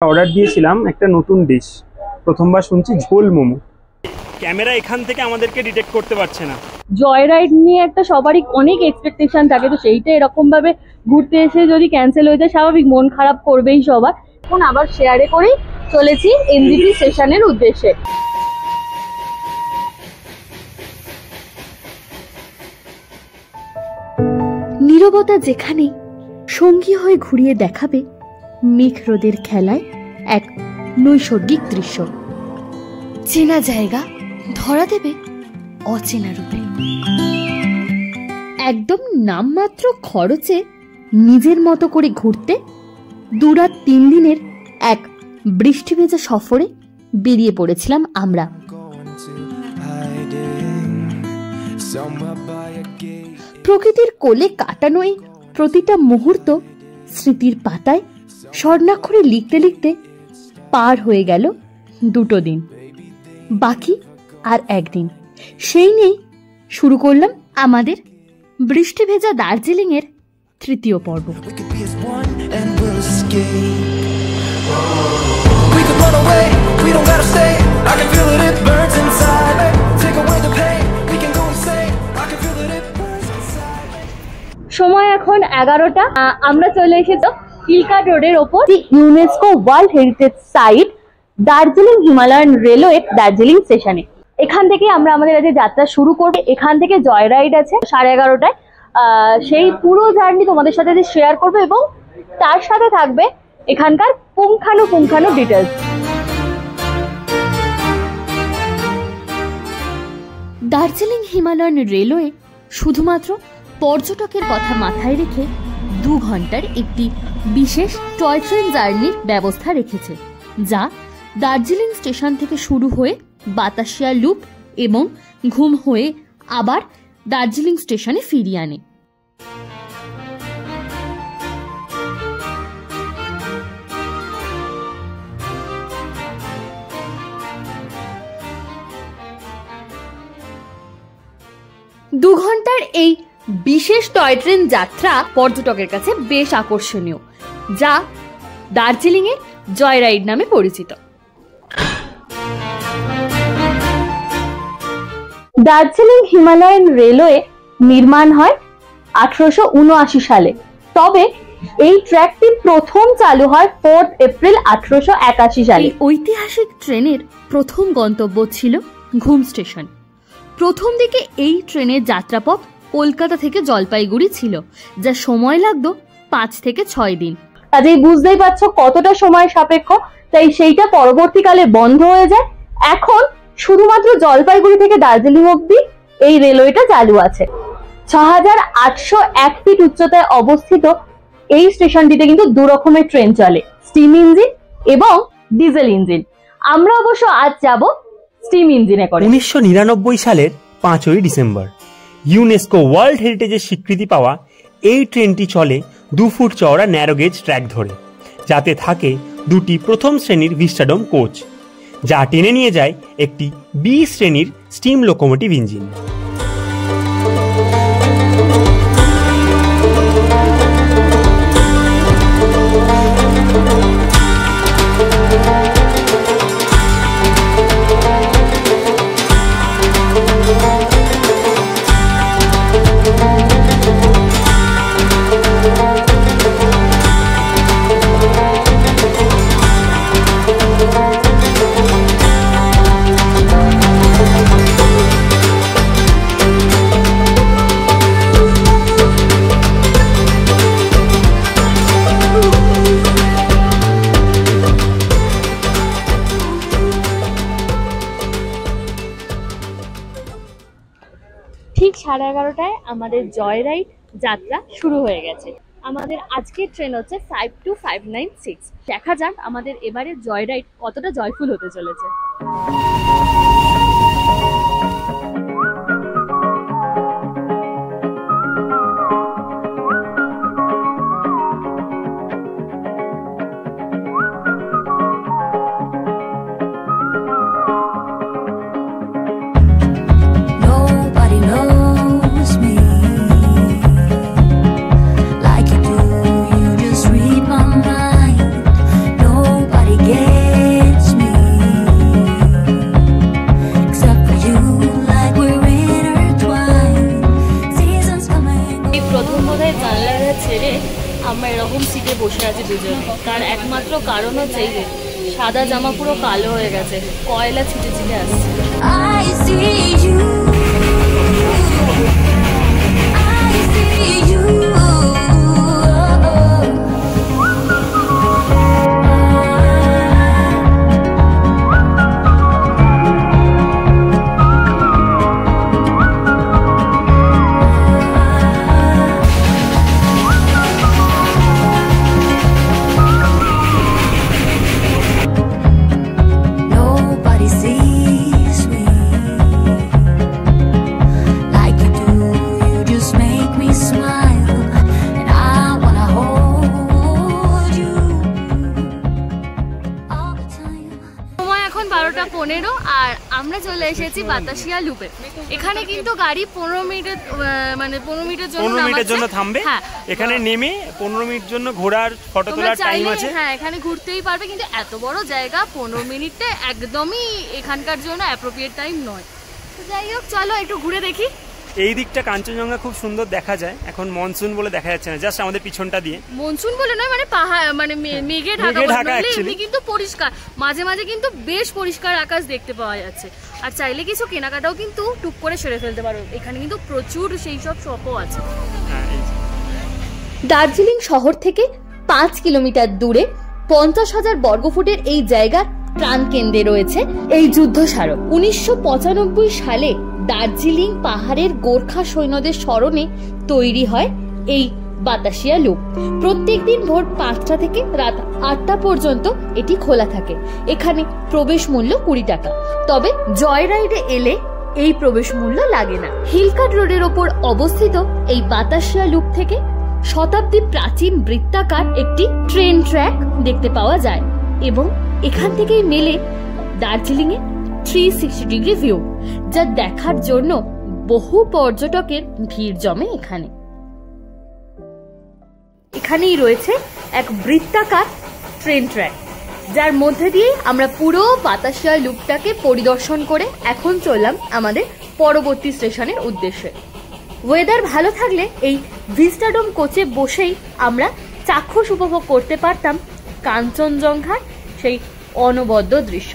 Order দিয়েছিলাম একটা নতুন ডিশ, প্রথমবার শুনছি ঝোল মোমো। ক্যামেরা এখান থেকে আমাদেরকে ডিটেক্ট করতে পারছে না। জয় রাইড নিয়ে একটা সবারই অনেক এক্সপেকটেশন থাকে, তো সেইটা এরকম ভাবে ঘুরতে এসে যদি ক্যান্সেল হয়ে যায় স্বাভাবিক মন খারাপ করবেই সবার। এখন আবার শেয়ারে করেই চলেছি এনজিপি স্টেশনের উদ্দেশ্যে। নীরবতা যেখানে সঙ্গী হয়ে ঘুরিয়ে দেখাবে মেঘ রোদের খেলায় এক নৈসর্গিক দৃশ্য, চেনা জায়গা ধরা দেবে অচেনা রূপে। একদম নামমাত্র খরচে নিজের মতো করে ঘুরতে 2-3 দিনের এক বৃষ্টি ভেজা সফরে বেরিয়ে পড়েছিলাম আমরা। প্রকৃতির কোলে কাটানোই প্রতিটা মুহূর্ত স্মৃতির পাতায় স্বর্ণাক্ষরে লিখতে লিখতে পার হয়ে গেল 2 দিন, বাকি আর 1 দিন। সেই নিয়েই শুরু করলাম আমাদের বৃষ্টি ভেজা দার্জিলিং এর 3য় পর্ব। সময় এখন 11টা। আমরা চলে এসেছি কিলকা রোডের ওপর UNESCO world heritage site Darjeeling Himalayan railway Darjeeling স্টেশনে। এখান থেকে আমরা আমাদের আজকে যাত্রা শুরু করব। এখান থেকে জয় রাইড আছে 11:30টায়। সেই পুরো জার্নি তোমাদের সাথে শেয়ার করবো এবং তার সাথে থাকবে এখানকার পুঙ্খানু ডিটেলস। দার্জিলিং হিমালয়ান রেলওয়ে শুধুমাত্র পর্যটকের কথা মাথায় রেখে 2 ঘন্টার একটি বিশেষ টয় ট্রেন জার্নির ব্যবস্থা রেখেছে, যা দার্জিলিং স্টেশন থেকে শুরু হয়ে বাতাসিয়া লুপ এবং ঘুম হয়ে আবার দার্জিলিং স্টেশনে ফিরিয়ে আনে। দু ঘন্টার এই বিশেষ টয় ট্রেন যাত্রা পর্যটকের কাছে বেশ আকর্ষণীয়, যা দার্জিলিং এর জয় রাইড নামে পরিচিত। দার্জিলিং হিমালয়ান রেলওয়ে নির্মাণ হয় 1879 সালে, তবে এই ট্র্যাকটি প্রথম চালু হয় 4 এপ্রিল 1881 সালে। ঐতিহাসিক ট্রেনের প্রথম গন্তব্য ছিল ঘুম স্টেশন। প্রথম দিকে এই ট্রেনের যাত্রাপথ কলকাতা থেকে জলপাইগুড়ি ছিল, যা সময় লাগতো 5 থেকে 6 দিন। কাজেই বুঝতেই পারছো কতটা সময় সাপেক্ষ, তাই সেইটা পরবর্তীকালে বন্ধ হয়ে যায়। এখন শুধুমাত্র জলপাইগুড়ি থেকে দার্জিলিং অব্দি এই রেলওয়েটা চালু আছে। 6801 ফিট উচ্চতায় অবস্থিত এই স্টেশনটিতে কিন্তু 2 রকমের ট্রেন চলে, স্টিম ইঞ্জিন এবং ডিজেল ইঞ্জিন। আমরা অবশ্য আজ যাব স্টিম ইঞ্জিনে করে। 1999 সালের 5ই ডিসেম্বর ইউনেস্কো ওয়ার্ল্ড হেরিটেজের স্বীকৃতি পাওয়া এই ট্রেনটি চলে 2 ফুট চওড়া ন্যারোগেজ ট্র্যাক ধরে, যাতে থাকে 2টি প্রথম শ্রেণীর ভিস্টাডোম কোচ, যা টেনে নিয়ে যায় একটি বি শ্রেণীর স্টিম লোকোমোটিভ ইঞ্জিন। ঠিক 11:30টায় আমাদের জয় রাইড যাত্রা শুরু হয়ে গেছে। আমাদের আজকের ট্রেন হচ্ছে 52596। দেখা যাক আমাদের এবারে জয় রাইড কতটা জয়ফুল হতে চলেছে। Nobody কারণ হচ্ছে এই যে সাদা জামা পুরো কালো হয়ে গেছে, কয়লা ছিটে ছিটে আসছে। আর আমরা চলে এসেছি বাতাসিয়া লুপে। এখানে কিন্তু গাড়ি 15 মিনিটের জন্য থামবে। হ্যাঁ, এখানে নেমে 15 মিনিট জন্য ঘোরার ফটো তোলার টাইম আছে। হ্যাঁ, এখানে ঘুরতেই পারবে, কিন্তু এত বড় জায়গা 15 মিনিটে একদমই এখানকার জন্য অ্যাপ্রোপ্রিয়েট টাইম নয়। তো যাই হোক, চলো একটু ঘুরে দেখি। এই দিকটা কাঞ্চনজঙ্ঘা খুব সুন্দর দেখা যায়। এখন মনসুন বলে দেখা যাচ্ছে না, জাস্ট আমাদের পিছনটা দিয়ে। মনসুন বলে নয়, মানে পাহাড়, মানে মেঘে ঢাকা, এমনি কিন্তু পরিষ্কার, মাঝে মাঝে কিন্তু বেশ পরিষ্কার আকাশ দেখতে পাওয়া যাচ্ছে। আর চাইলে কিছু কেনাকাটাও কিন্তু টুক করে সেরে ফেলতে পারো। এখানে কিন্তু প্রচুর সেই সব শপও আছে। দার্জিলিং শহর থেকে 5 কিলোমিটার দূরে 50,000 বর্গফুটের এই জায়গার প্রাণকেন্দ্রে রয়েছে এই যুদ্ধ স্মারক। 1995 সালে দার্জিলিং পাহাড়ের গোর্খা সৈন্যদের স্মরণে তৈরি হয় এই বাতাসিয়া লুপ। প্রত্যেক দিন ভোর 5টা থেকে রাত 8টা পর্যন্ত এটি খোলা থাকে। এখানে প্রবেশ মূল্য 20 টাকা, তবে জয় রাইডে এলে এই প্রবেশ মূল্য লাগে না। হিলকাট রোডের ওপর অবস্থিত এই বাতাসিয়া লুপ থেকে শতাব্দী প্রাচীন বৃত্তাকার একটি ট্রেন ট্র্যাক দেখতে পাওয়া যায় এবং এখান থেকেই মেলে দার্জিলিং এর 360 ডিগ্রি ভিউ, যা দেখার জন্য বহু পর্যটকের ভিড় জমে এখানে। এখানেই রয়েছে এক বৃত্তাকার ট্রেন ট্র্যাক, যার মধ্যে দিয়ে আমরা পুরো বাতাসিয়া লুপটাকে পরিদর্শন করে এখন চললাম আমাদের পরবর্তী স্টেশনের উদ্দেশ্যে। ওয়েদার ভালো থাকলে এই ভিস্টাডোম কোচে বসেই আমরা চাক্ষুষ উপভোগ করতে পারতাম কাঞ্চনজঙ্ঘার সেই অনবদ্য দৃশ্য।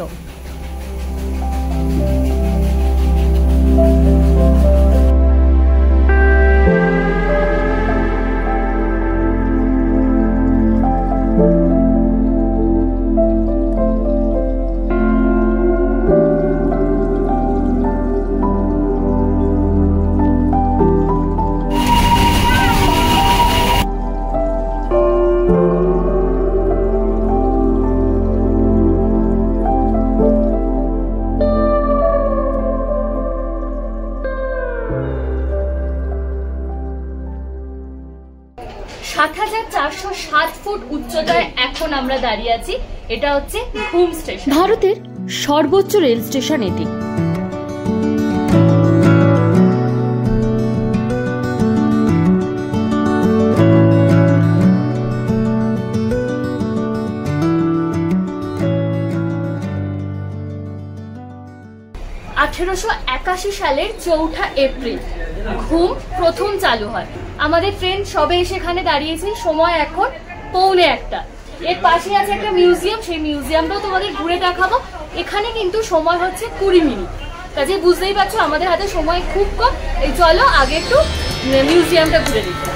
উচ্চতায় এখন আমরা দাঁড়িয়ে আছি। এটা হচ্ছে ঘুম স্টেশন, ভারতের সর্বোচ্চ রেল স্টেশন এটি। সালের 4 এপ্রিল ঘুম প্রথম চালু হয়। আমাদের ট্রেন সবে এসে এখানে দাঁড়িয়েছি। সময় এখন 1:45। এর পাশে আছে একটা মিউজিয়াম, সেই মিউজিয়ামটাও তোমাদের ঘুরে দেখাবো। এখানে কিন্তু সময় হচ্ছে 20 মিনিট, কাজে বুঝতেই পারছো আমাদের হাতে সময় খুব কম। এই চলো আগে একটু মিউজিয়ামটা ঘুরে দেখি।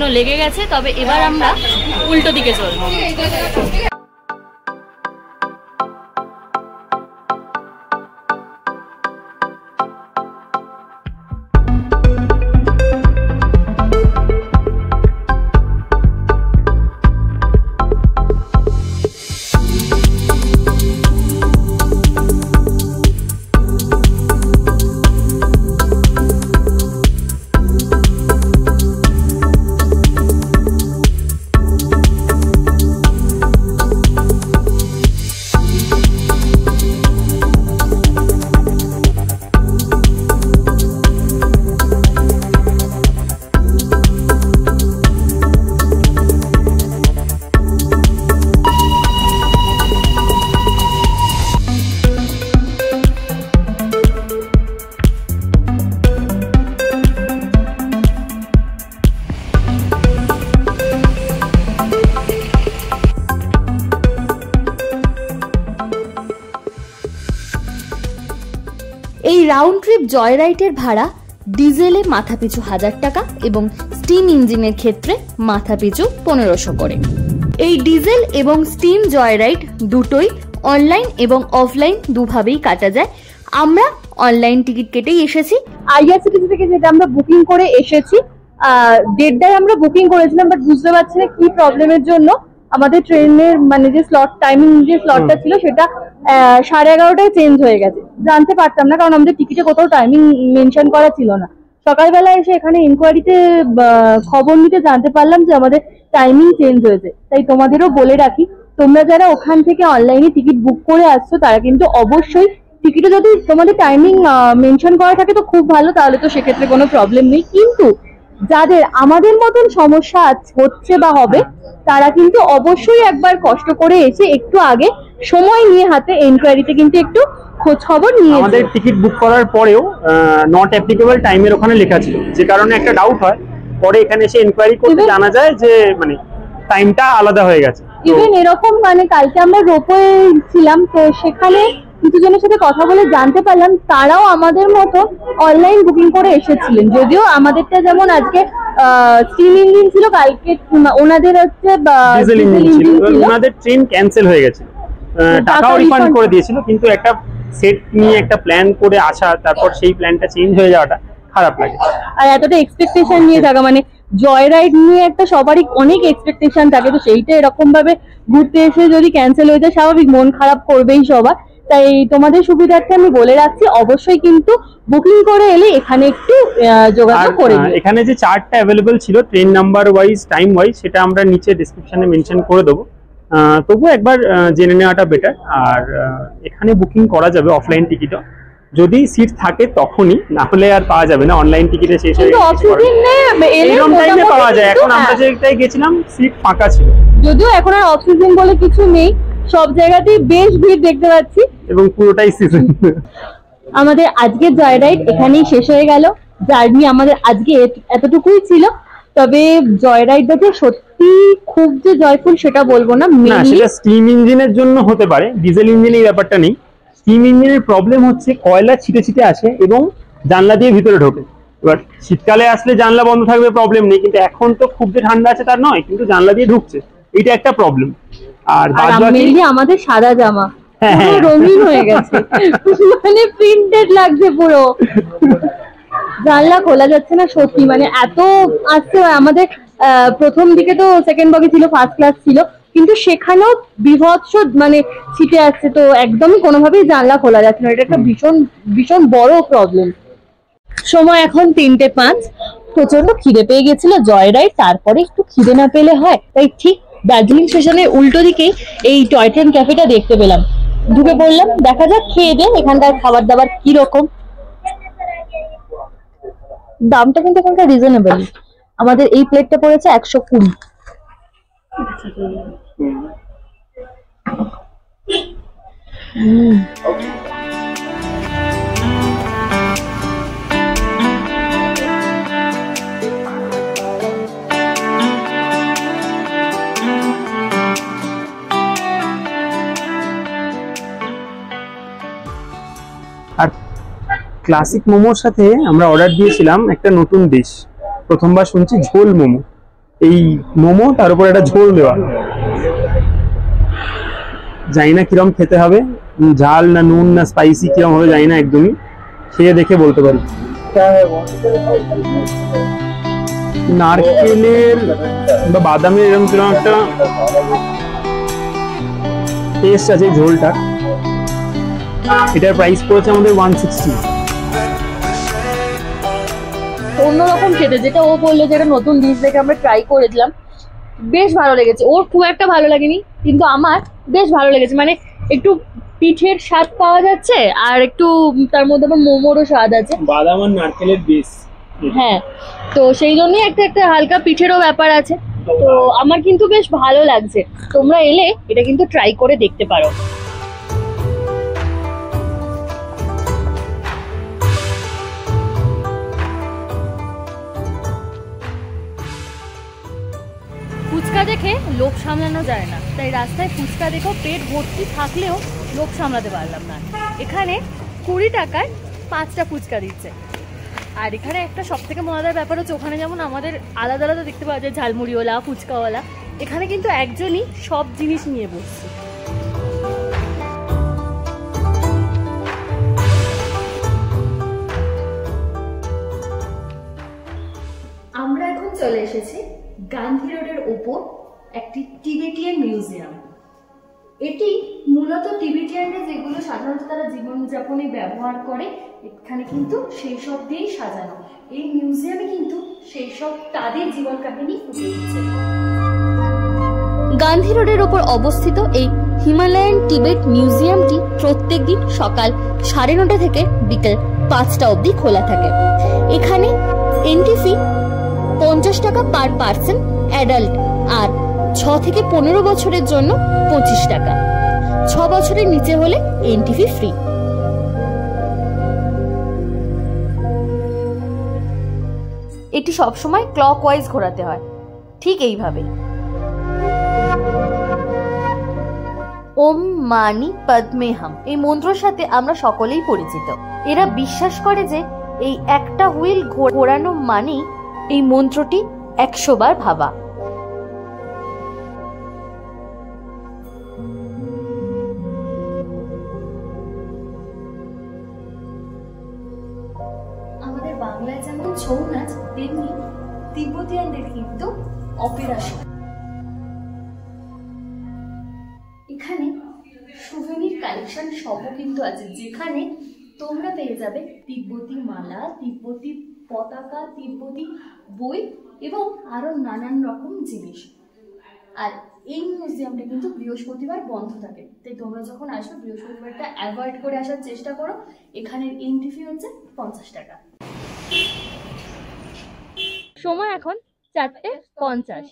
এখনো লেগে গেছে। তবে এবার আমরা উল্টো দিকে চলবো। এই রাউন্ড ট্রিপ জয়রাইডের ভাড়া ডিজেলে মাথাপিছু 1000 টাকা এবং স্টিম ইঞ্জিনের ক্ষেত্রে মাথাপিছু 1500 করে। এই ডিজেল এবং স্টিম জয়রাইড দুটোই অনলাইন এবং অফলাইন দুভাবেই কাটা যায়। আমরা অনলাইন টিকিট কেটেই এসেছি। আইআরসিটিসি থেকে যেটা আমরা বুকিং করে এসেছি, দেড়টায় আমরা বুকিং করেছিলাম, বাট বুঝতে পারছি না কি প্রবলেমের জন্য আমাদের ট্রেনের মানে যে স্লট টাইমিং যে স্লটটা ছিল সেটা 11:30টায় চেঞ্জ হয়ে গেছে। জানতে পারতাম না, কারণ আমাদের টিকিটে কোথাও টাইমিং মেনশন করা ছিল না। সকালবেলা এসে এখানে ইনকোয়ারিতে খবর নিতে জানতে পারলাম যে আমাদের টাইমিং চেঞ্জ হয়েছে। তাই তোমাদেরও বলে রাখি, তোমরা যারা ওখান থেকে অনলাইনে টিকিট বুক করে আসছো তারা কিন্তু অবশ্যই টিকিটে যদি তোমাদের টাইমিং মেনশন করা থাকে তো খুব ভালো, তাহলে তো সেক্ষেত্রে কোনো প্রবলেম নেই। কিন্তু যাদের আমাদের মতন সমস্যা হচ্ছে বা হবে তারা কিন্তু অবশ্যই একবার কষ্ট করে এসে একটু আগে সময় নিয়ে হাতে এনকোয়ারিতে কিন্তু একটু খোঁজ খবর নিয়ে। আমাদের টিকিট বুক করার পরেও নট অ্যাপ্লিকেবল টাইমের ওখানে লেখা ছিল, যে কারণে একটা ডাউট হয়। পরে এখানে এসে এনকোয়ারি করতে জানা যায় যে মানে টাইমটা আলাদা হয়ে গেছে। ইভেন এরকম মানে কালকে আমরা রোপওয়ে ছিলাম, তো সেখানে কিছু জনের সাথে কথা বলে জানতে পারলাম তারাও আমাদের মতো অনলাইন বুকিং করে এসেছিলেন। যদিও আমাদেরটা যেমন আজকে স্টিম ইঞ্জিন ছিল, কালকে ওনাদের হচ্ছে ডিজেল ইঞ্জিন ছিল। ওনাদের ট্রেন ক্যান্সেল হয়ে গেছে, টাকাও রিফান্ড করে দিয়েছিল, কিন্তু একটা সেট নিয়ে একটা প্ল্যান করে আসা, তারপর সেই প্ল্যানটা চেঞ্জ হয়ে যাওয়াটা খারাপ লাগে। আর এতটা এক্সপেকটেশন নিয়ে থাকা, মানে জয় রাইড নিয়ে একটা সবারই অনেক এক্সপেকটেশন থাকে, তো সেইটা এরকম ভাবে ঘুরতে এসে যদি ক্যান্সেল হয়ে যায় স্বাভাবিক মন খারাপ করবেই সবার। তাই তোমাদের সুবিধার্থে আমি বলে রাখছি, অবশ্যই কিন্তু বুকিং করে এলে এখানে একটু যোগাযোগ করে নিও। এখানে যে চার্টটা অ্যাভেলেবল ছিল train number wise time wise, সেটা আমরা নিচে ডেসক্রিপশনে মেনশন করে দেবো। তবুও একবার জেনে নেওয়াটা বেটার। আর এখানে বুকিং করা যাবে অফলাইন টিকিটও, যদি সিট থাকে তখনই, না হলে আর পাওয়া যাবে না। অনলাইন টিকিটে শেষ হয়ে এরকম টাইমে পাওয়া যায়। এখন আমরা যেটাই গেছিলাম সিট ফাঁকা ছিল, যদিও এখন আর অফ সিজন বলে কিছু নেই, সব জায়গাতেই বেশ ভিড় দেখতে পাচ্ছি এবং পুরোটাই সিজন। আমাদের আজকের জয় রাইড এখানেই শেষ হয়ে গেল। জার্নি আমাদের আজকে এতটুকুই ছিল। তবে জয় রাইডটা যে সত্যি খুব যে জয়ফুল সেটা বলবো না, সেটা স্টিম ইঞ্জিনের জন্য হতে পারে, ডিজেল ইঞ্জিনে এই ব্যাপারটা নেই। স্টিম ইঞ্জিনের প্রবলেম হচ্ছে কয়লা ছিটে ছিটে আসে এবং জানলা দিয়ে ভিতরে ঢোকে। এবার শীতকালে আসলে জানলা বন্ধ থাকবে, প্রবলেম নেই, কিন্তু এখন তো খুব যে ঠান্ডা আছে তার নয়, কিন্তু জানলা দিয়ে ঢুকছে, এটা একটা প্রবলেম। আর আমাদের সাদা জামা রঙিন হয়ে গেছে, মানে প্রিন্টেড লাগছে পুরো, জানলা খোলা যাচ্ছে না সত্যি। মানে এত আসছে আমাদের প্রথম দিকে তো সেকেন্ড বগি ছিল, ফার্স্ট ক্লাস ছিল, কিন্তু সেখানেও বিভৎস মানে ছিটে আসছে, তো একদমই কোনোভাবেই জানলা খোলা যাচ্ছে না। এটা একটা ভীষণ ভীষণ বড় প্রবলেম। সময় এখন 3:05। প্রচন্ড খিদে পেয়ে গেছিল জয় রাইড, তারপরে একটু খিদে না পেলে হয়, তাই ঠিক দার্জিলিং স্টেশনের উল্টো দিকেই এই টয় ট্রেন ক্যাফেটা দেখতে পেলাম, ঢুকে পড়লাম। দেখা যাক খেয়ে দে এখানকার খাবার দাবার কি রকম। দামটা কিন্তু এখানকার রিজনেবল। আমাদের এই প্লেটটা পড়েছে 120। আর ক্লাসিক মোমোর সাথে আমরা অর্ডার দিয়েছিলাম একটা নতুন ডিশ, প্রথমবার শুনছি ঝোল মোমো। এই মোমো, তার উপর একটা ঝোল দেওয়া। জানি না কিরম খেতে হবে, ঝাল না নুন না স্পাইসি কিরম হবে জানি না, একদমই খেয়ে দেখে বলতে পারি। নারকেলের বা বাদামের এরকম কিরকম একটা টেস্ট আছে ঝোলটা। এটার প্রাইস পড়েছে আমাদের 160। অন্যরকম খেতে, যেটা ও বললো যে এটা নতুন ডিশ দেখে আমরা ট্রাই করেছিলাম, বেশ ভালো লেগেছে। ওর খুব একটা ভালো লাগেনি, কিন্তু আমার বেশ ভালো লেগেছে। মানে একটু পিঠের স্বাদ পাওয়া যাচ্ছে, আর একটু তার মধ্যে আবার মোমোরও স্বাদ আছে, বাদাম আর নারকেলের বেস। হ্যাঁ, তো সেই জন্যই একটা হালকা পিঠেরও ব্যাপার আছে। তো আমার কিন্তু বেশ ভালো লাগছে। তোমরা এলে এটা কিন্তু ট্রাই করে দেখতে পারো। ফুচকা দেখে লোভ সামলানো যায় না, তাই রাস্তায় ফুচকা দেখেও পেট ভর্তি থাকলেও লোভ সামলাতে পারলাম না। এখানে 20 টাকায় 5টা ফুচকা দিচ্ছে। আর এখানে একটা সব থেকে মজাদার ব্যাপার হচ্ছে, ওখানে যেমন আমাদের আলাদা আলাদা দেখতে পাওয়া যায় ঝালমুড়িওয়ালা, ফুচকাওয়ালা, এখানে কিন্তু একজনই সব জিনিস নিয়ে বসছে। আমরা এখন চলে এসেছি গান্ধী রোডের ওপর একটি টিবেটিয়ান মিউজিয়াম। এটি মূলত টিবেটিয়ানরা যেগুলো সাধারণত তারা জীবনযাপনে ব্যবহার করে, এখানে কিন্তু সেই সব দিয়েই সাজানো। এই মিউজিয়ামে কিন্তু সেই সব তাদের জীবন কাহিনী ফুটে উঠছে। গান্ধী রোডের ওপর অবস্থিত এই হিমালয়ান টিবেট মিউজিয়ামটি প্রত্যেকদিন সকাল 9:30 থেকে বিকেল 5টা অবধি খোলা থাকে। এখানে এন্ট্রি ফি 50 টাকা পার পার্সন অ্যাডাল্ট, আর 6 থেকে 15 বছরের জন্য 25 টাকা। 6 বছরের নিচে হলে এন্ট্রি ফি ফ্রি। এটি সবসময় ক্লকওয়াইজ ঘোরাতে হয়, ঠিক এইভাবে। ওম মানি পদ্মে হাম এই মন্ত্রের সাথে আমরা সকলেই পরিচিত। এরা বিশ্বাস করে যে এই একটা হুইল ঘোরানো মানেই এই মন্ত্রটি 100 বার ভাবা। আমাদের বাংলায় যেমন ছৌ নাচ, তেমনি তিব্বতিয়ানদের কিন্তু অপেরা শো। এখানে সুভেনির কালেকশন সব কিন্তু আছে, যেখানে তোমরা পেয়ে যাবে তিব্বতী মালা, তিব্বতী পতাকা, তিব্বতী বই এবং আরো নানান রকম জিনিস। আর এই মিউজিয়ামটা কিন্তু বৃহস্পতিবার বন্ধ থাকে, তাই তোমরা যখন আসবে বৃহস্পতিবারটা অ্যাভয়েড করে আসার চেষ্টা করো। এখানের এন্ট্রি ফি হচ্ছে 50 টাকা। সময় এখন 4:50।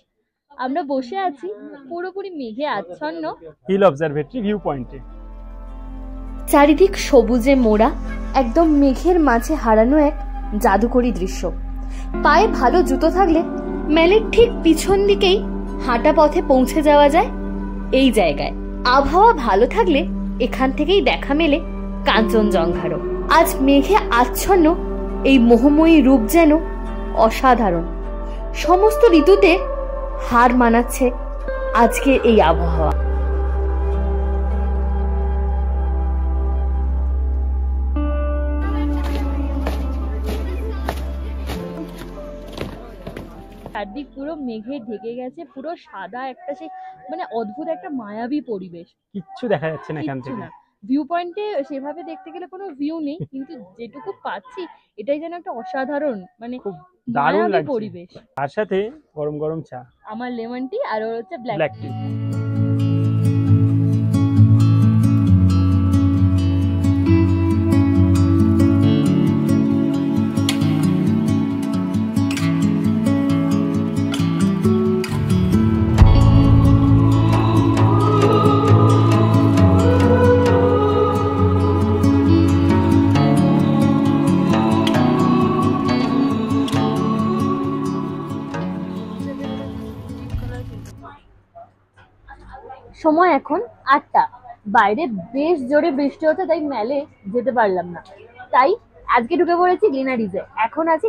আমরা বসে আছি পুরোপুরি মেঘে আচ্ছন্ন হিল অবজারভেটরি ভিউ পয়েন্টে। চারিদিক সবুজে মোড়া, একদম মেঘের মাঝে হারানো এক জাদুকরী দৃশ্য। পায়ে ভালো জুতো থাকলে মেলের ঠিক পিছন দিকেই হাঁটা পথে পৌঁছে যাওয়া যায় এই জায়গায়। আবহাওয়া ভালো থাকলে এখান থেকেই দেখা মেলে কাঞ্চনজঙ্ঘারও। আজ মেঘে আচ্ছন্ন এই মোহময়ী রূপ যেন অসাধারণ। সমস্ত ঋতুতে হার মানাচ্ছে আজকের এই আবহাওয়া। চারদিক পুরো মেঘে ঢেকে গেছে, পুরো সাদা একটা সে মানে অদ্ভুত একটা মায়াবী পরিবেশ। কিচ্ছু দেখা যাচ্ছে না এখান থেকে। ভিউ পয়েন্টে সেভাবে দেখতে গেলে কোনো ভিউ নেই, কিন্তু যেটুকু পাচ্ছি এটাই যেন একটা অসাধারণ মানে খুব দারুণ লাগছে পরিবেশ। তার সাথে গরম গরম চা, আমার লেমন টি আর ওর হচ্ছে ব্ল্যাক টি। সময় এখন 8টা। বাইরে বেশ জোরে বৃষ্টি হচ্ছে, তাই মেলে যেতে পারলাম না। তাই আজকে ঢুকে পড়েছি গ্লেনারিজে। এখন আছি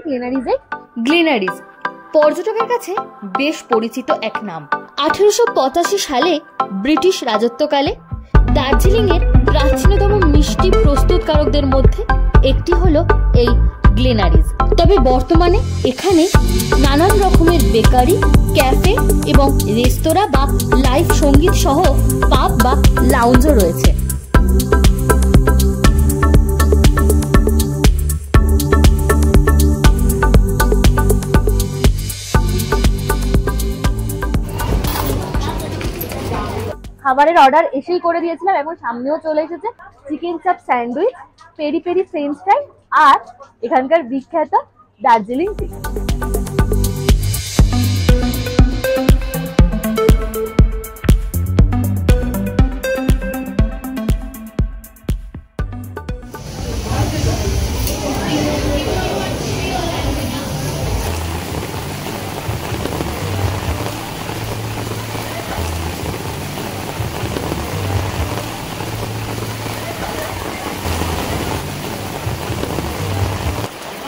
গ্লেনারিজ পর্যটকের কাছে বেশ পরিচিত এক নাম। 1885 সালে ব্রিটিশ রাজত্বকালে দার্জিলিংয়ের প্রাচীনতম মিষ্টি প্রস্তুতকারকদের মধ্যে একটি হলো এই গ্লেনারিজ। তবে বর্তমানে এখানে নানান রকমের বেকারি, ক্যাফে এবং রেস্তোরাঁ বা লাইভ সঙ্গীত সহ পাব বা লাউঞ্জও রয়েছে। খাবারের অর্ডার এসেই করে দিয়েছিলাম, এখন সামনেও চলে এসেছে chicken chaap sandwich, peri peri french fry আর এখানকার বিখ্যাত দার্জিলিং টি।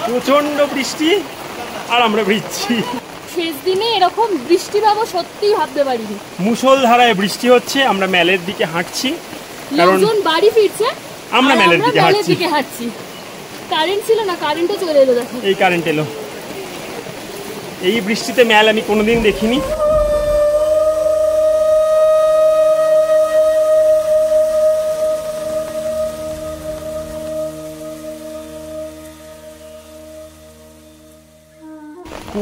প্রচন্ড বৃষ্টি আর আমরা ভিজছি। শেষ দিনে এরকম বৃষ্টি পাবো সত্যিই ভাবতে পারিনি। মুষলধারায় বৃষ্টি হচ্ছে, আমরা মেলের দিকে হাঁটছি, কারণ লোকজন বাড়ি ফিরছে, আমরা মেলের দিকে হাঁটছি। কারেন্ট ছিল না, কারেন্টও চলে এলো। দেখো এই কারেন্ট এলো। এই বৃষ্টিতে মেল আমি কোনোদিন দেখিনি।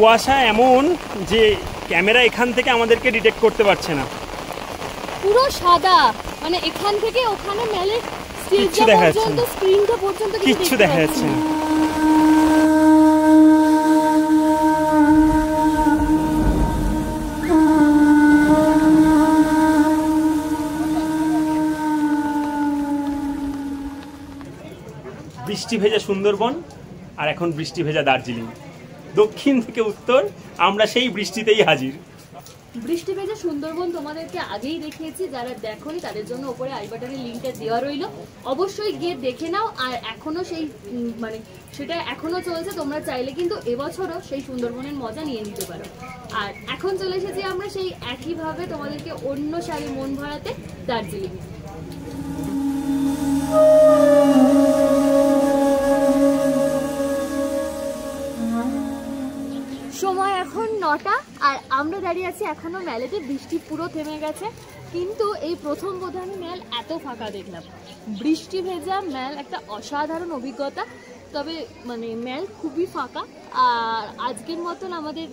কুয়াশা এমন যে ক্যামেরা এখান থেকে আমাদেরকে ডিটেক্ট করতে পারছে না। পুরো সাদা, মানে এখান থেকে ওখানে মেলে কিচ্ছু দেখা যাচ্ছে না, স্ক্রিনটা পর্যন্ত কিচ্ছু দেখা যাচ্ছে না। বৃষ্টি ভেজা সুন্দরবন আর এখন বৃষ্টি ভেজা দার্জিলিং। দক্ষিণ থেকে উত্তর আমরা সেই বৃষ্টিতেই হাজির। বৃষ্টি ভেজা সুন্দরবন তোমাদেরকে আগেই দেখিয়েছি, যারা দেখোনি তাদের জন্য উপরে আই বাটনের লিঙ্কটা দেওয়া রইল, অবশ্যই গিয়ে দেখে নাও। আর এখনো সেই মানে সেটা এখনো চলছে, তোমরা চাইলে কিন্তু এবছরও সেই সুন্দরবনের মজা নিয়ে নিতে পারো। আর এখন চলে এসেছি আমরা সেই একইভাবে তোমাদেরকে অন্য সারি মন ভরাতে দার্জিলিং। সময় এখন 9টা আর আমরা দাঁড়িয়ে আছি এখনো মেলেতে। বৃষ্টি পুরো থেমে গেছে, কিন্তু এই প্রথম বোধহয় আমি মেল এত ফাঁকা দেখলাম। বৃষ্টি ভেজা মেল একটা অসাধারণ অভিজ্ঞতা, তবে মানে মেল খুবই ফাঁকা। আর আজকের মতন আমাদের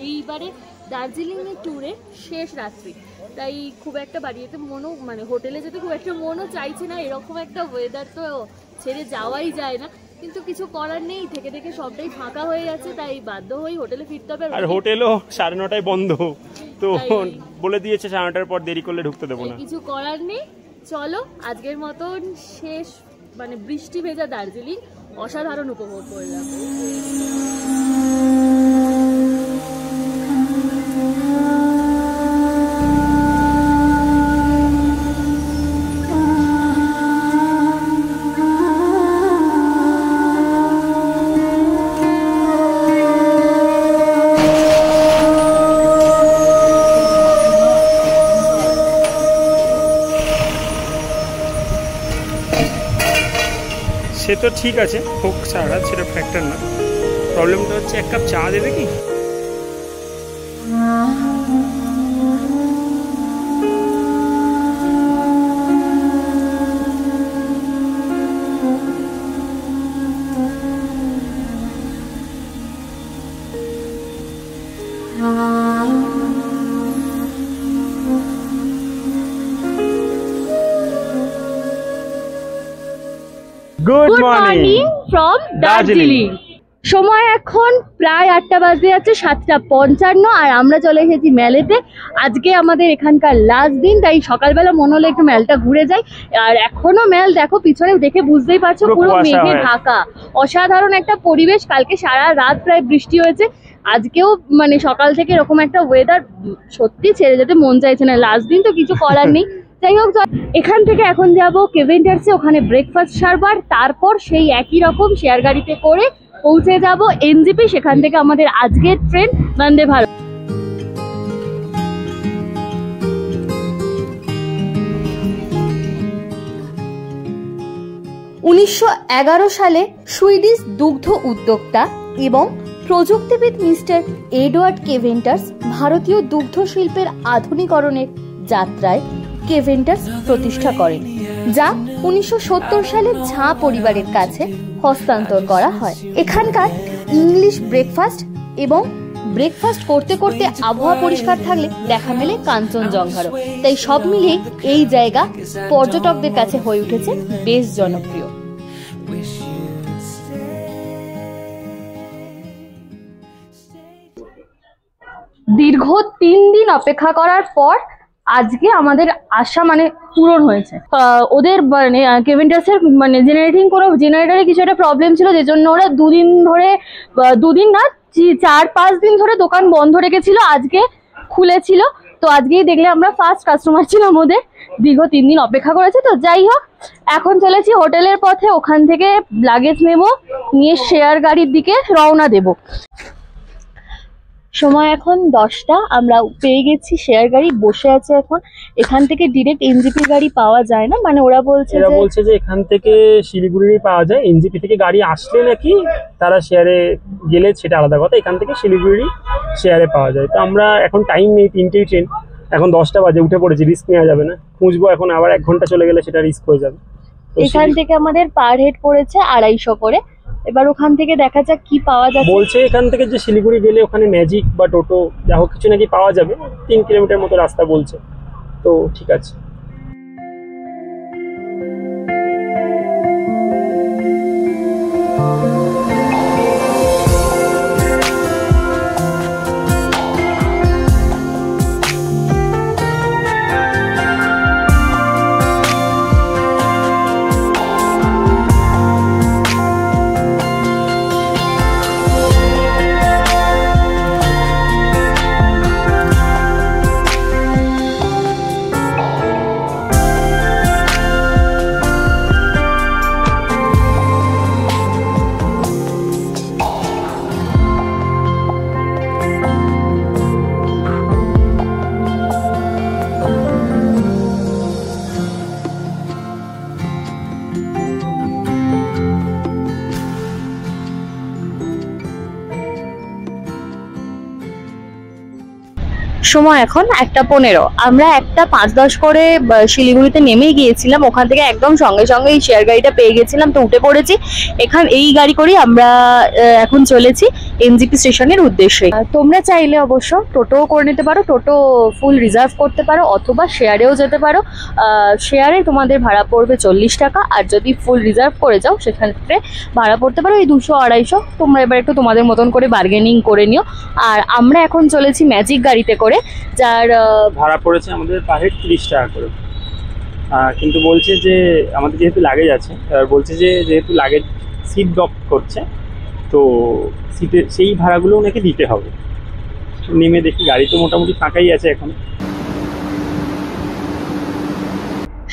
এইবারে দার্জিলিংয়ের ট্যুরে শেষ রাত্রি, তাই খুব একটা বাড়ি যেতে মনও মানে হোটেলে যেতে খুব একটা মনও চাইছে না। এরকম একটা ওয়েদার তো ছেড়ে যাওয়াই যায় না, কিন্তু কিছু করার নেই, থেকে থেকে সবটাই ফাঁকা হয়ে যাচ্ছে, তাই বাধ্য হয়ে হোটেলে ফিরতে হবে। আর হোটেলও 9:30টায় বন্ধ, তো বলে দিয়েছে 9:30টার পর দেরি করলে ঢুকতে দেবো না। কিছু করার নেই, চলো আজকের মতন শেষ মানে বৃষ্টি ভেজা দার্জিলিং অসাধারণ উপভোগ করলাম। সে তো ঠিক আছে, হোক সারা, সেটা ফ্যাক্টর না। প্রবলেমটা হচ্ছে 1 কাপ চা দেবে কি? Good morning from Darjeeling. সময় এখন প্রায় 8টা বাজতে যাচ্ছে, 7:55, আর আমরা চলে এসেছি মেলেতে। আজকে আমাদের এখানকার লাস্ট দিন, তাই সকালবেলা মনে হলো একটু মেলটা ঘুরে যাই। আর এখনো মেল দেখো পিছনে দেখে বুঝতেই পারছো পুরো মেঘে ঢাকা, অসাধারণ একটা পরিবেশ। কালকে সারা রাত প্রায় বৃষ্টি হয়েছে, আজকেও মানে সকাল থেকে এরকম একটা ওয়েদার, সত্যি ছেড়ে যেতে মন চাইছে না। লাস্ট দিন তো কিছু করার নেই। যাই হোক, এখান থেকে এখন যাব কেভেন্টার্সে, ওখানে ব্রেকফাস্ট সারবার, তারপর সেই একই রকম শেয়ার গাড়িতে করে পৌঁছে যাব এনজেপি, সেখান থেকে আমাদের আজকের ট্রেন বন্দে ভারত। সালে সুইডিশ দুগ্ধ উদ্যোক্তা এবং প্রযুক্তিবিদ মিস্টার এডওয়ার্ড কেভেন্টার্স ভারতীয় দুগ্ধ শিল্পের আধুনিকরণের যাত্রায় কেভেন্টার্স প্রতিষ্ঠা করেন, যা 1970 সালে ঝা পরিবারের কাছে হস্তান্তর করা হয়। এখানকার ইংলিশ ব্রেকফাস্ট এবং ব্রেকফাস্ট করতে করতে আবহাওয়া পরিষ্কার থাকলে দেখা মেলে কাঞ্চনজঙ্ঘারও। তাই সব মিলিয়ে এই জায়গা পর্যটকদের কাছে হয়ে উঠেছে বেশ জনপ্রিয়। দীর্ঘ 3 দিন অপেক্ষা করার পর আজকে আমাদের আশা পূরণ হয়েছে। ওদের কেভেন্টার্সের জেনারেটরে কিছু একটা প্রবলেম ছিল, যে জন্য ওরা 2 দিন ধরে 2 দিন না 4-5 দিন ধরে দোকান বন্ধ রেখেছিল। আজকে খুলেছিল, তো আজকেই দেখলে আমরা ফার্স্ট কাস্টমার ছিলাম ওদের। দীর্ঘ 3 দিন অপেক্ষা করেছে। তো যাই হোক, এখন চলেছি হোটেলের পথে, ওখান থেকে লাগেজ নেব, নিয়ে শেয়ার গাড়ির দিকে রওনা দেব। সময় এখন 10টা, আমরা পেয়ে গেছি শেয়ার গাড়ি, বসে আছে এখন। এখান থেকে ডিরেক্ট এনজেপি গাড়ি পাওয়া যায় না, ওরা বলছে যে এখান থেকে শিলিগুড়ি পাওয়া যায়। এনজেপি থেকে গাড়ি আসলে নাকি তারা শেয়ারে গেলে সেটা আলাদা কথা, এখান থেকে শিলিগুড়ি শেয়ারে পাওয়া যায়। তো আমরা এখন টাইম নেই, 3টেই ট্রেন, এখন 10টা বাজে, উঠে পড়েছি, রিস্ক নেওয়া যাবে না। খুঁজবো এখন, আবার 1 ঘন্টা চলে গেলে সেটা রিস্ক হয়ে যাবে। এখান থেকে আমাদের পার হেড পড়েছে 250 করে। এবার ওখান থেকে দেখা যাক কি পাওয়া যাচ্ছে। বলছে এখান থেকে যে শিলিগুড়ি গেলে ওখানে ম্যাজিক বা টোটো যা হোক কিছু নাকি পাওয়া যাবে, 3 কিলোমিটার মতো রাস্তা বলছে। তো ঠিক আছে। সময় এখন 1:15। আমরা 1:05-10 করে শিলিগুড়িতে নেমেই গিয়েছিলাম। ওখান থেকে একদম সঙ্গে সঙ্গে এই শেয়ার গাড়িটা পেয়ে গেছিলাম, তো উঠে পড়েছি। এই গাড়ি করেই আমরা এখন চলেছি এনজেপি স্টেশনের উদ্দেশ্যে। তোমরা চাইলে অবশ্য টোটোও করে নিতে পারো, টোটো ফুল রিজার্ভ করতে পারো, অথবা শেয়ারেও যেতে পারো। শেয়ারে তোমাদের ভাড়া পড়বে 40 টাকা, আর যদি ফুল রিজার্ভ করে যাও সেক্ষেত্রে ভাড়া পড়তে পারো এই 200-250। তোমরা এবার একটু তোমাদের মতন করে বার্গেনিং করে নিও। আর আমরা এখন চলেছি ম্যাজিক গাড়িতে করে, যার ভাড়া পড়েছে আমাদের পার হেড 30 টাকা করে। কিন্তু বলছে যে আমাদের যেহেতু লাগেজ আছে, বলছে যে যেহেতু লাগেজ সিট ড্রপ করছে, তো সিটের সেই ভাড়াগুলোও নাকি দিতে হবে। নেমে দেখি, গাড়ি তো মোটামুটি ফাঁকাই আছে এখন।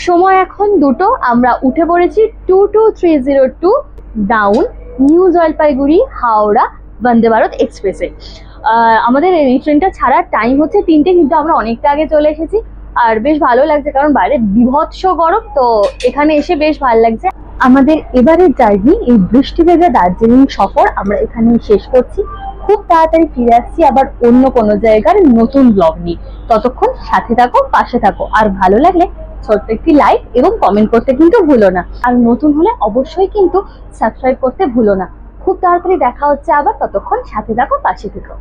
সময় এখন 2টো, আমরা উঠে পড়েছি 22302 ডাউন নিউ জলপাইগুড়ি হাওড়া বন্দে ভারত এক্সপ্রেসে। আমাদের এই ট্রেনটা ছাড়ার টাইম হচ্ছে 3টে, কিন্তু আমরা অনেকটা আগে চলে এসেছি। আর বেশ ভালো লাগছে, কারণ বাইরে বিভৎস গরম, তো এখানে এসে বেশ ভালো লাগছে। আমাদের এবারের জার্নি, এই বৃষ্টি ভেজা দার্জিলিং সফর আমরা এখানে শেষ করছি। খুব তাড়াতাড়ি ফিরে আসছি আবার অন্য কোনো জায়গার নতুন ব্লগ নিয়ে। ততক্ষণ সাথে থাকো, পাশে থাকো, আর ভালো লাগলে ছোট্ট একটি লাইক এবং কমেন্ট করতে কিন্তু ভুলো না। আর নতুন হলে অবশ্যই কিন্তু সাবস্ক্রাইব করতে ভুলো না। খুব তাড়াতাড়ি দেখা হচ্ছে আবার, ততক্ষণ সাথে থাকো, পাশে থেকো।